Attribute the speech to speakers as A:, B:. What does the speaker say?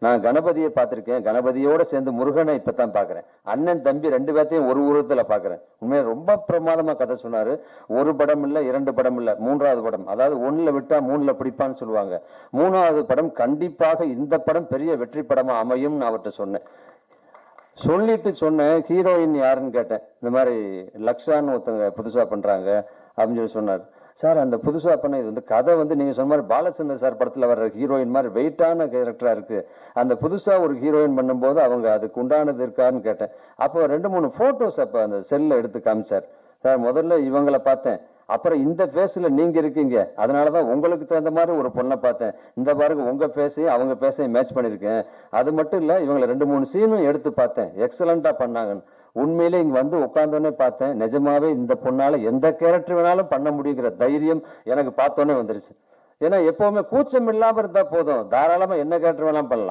A: நான் கணபதியை பார்த்திருக்கேன், கணபதியோட சேர்ந்து முருகனை இப்பதான் பாக்குறேன். அண்ணன் தம்பி ரெண்டு பேர்த்தையும் ஒரு உருவத்துல பாக்குறேன். உண்மையா ரொம்ப பிரமாதமா கதை சொன்னாரு. ஒரு படம் இல்ல, இரண்டு படம் இல்ல, மூன்றாவது படம். அதாவது ஒண்ணுல விட்டா மூணுல பிடிப்பான்னு சொல்லுவாங்க. மூணாவது படம் கண்டிப்பாக இந்த படம் பெரிய வெற்றி படமா அமையும் நான் அவர்கிட்ட சொன்னேன். சொல்லிட்டு சொன்னேன், ஹீரோயின் யாருன்னு கேட்டேன். இந்த மாதிரி லக்ஷான்னு ஒருத்தவங்க புதுசா பண்றாங்க அப்படின்னு சொல்லி சொன்னார். சார் அந்த புதுசா பண்ண இது கதை நீங்க சொன்ன மாதிரி பாலச்சந்தர் சார் படத்துல வர்ற ஹீரோயின் மாதிரி வெயிட்டான கேரக்டரா இருக்கு. அந்த புதுசா ஒரு ஹீரோயின் பண்ணும்போது அவங்க அதுக்கு உண்டானது இருக்கான்னு கேட்டேன். அப்போ 2-3 போட்டோஸ் அப்ப அந்த செல்ல எடுத்து காமிச்சார். சார் முதல்ல இவங்களை பார்த்தேன், அப்புறம் இந்த பேஸ்ல நீங்க இருக்கீங்க, அதனாலதான் உங்களுக்கு தகுந்த மாதிரி ஒரு பொண்ணை பார்த்தேன். இந்த பாருங்க உங்க பேசையும் அவங்க பேசையும் மேட்ச் பண்ணிருக்கேன். அது மட்டும் இல்ல, இவங்களை 2-3 சீனும் எடுத்து பார்த்தேன், எக்ஸலண்டா பண்ணாங்கன்னு. உண்மையிலே இங்க உட்கார்ந்தோடனே பார்த்தேன், நிஜமாவே இந்த பொண்ணால எந்த கேரக்டர் வேணாலும் பண்ண முடியுங்கிற தைரியம் எனக்கு பார்த்தோன்னே வந்துருச்சு. ஏன்னா எப்பவுமே கூச்சம் இல்லாம இருந்தா போதும், தாராளமா என்ன கேரக்டர் வேணாலும் பண்ணலாம்.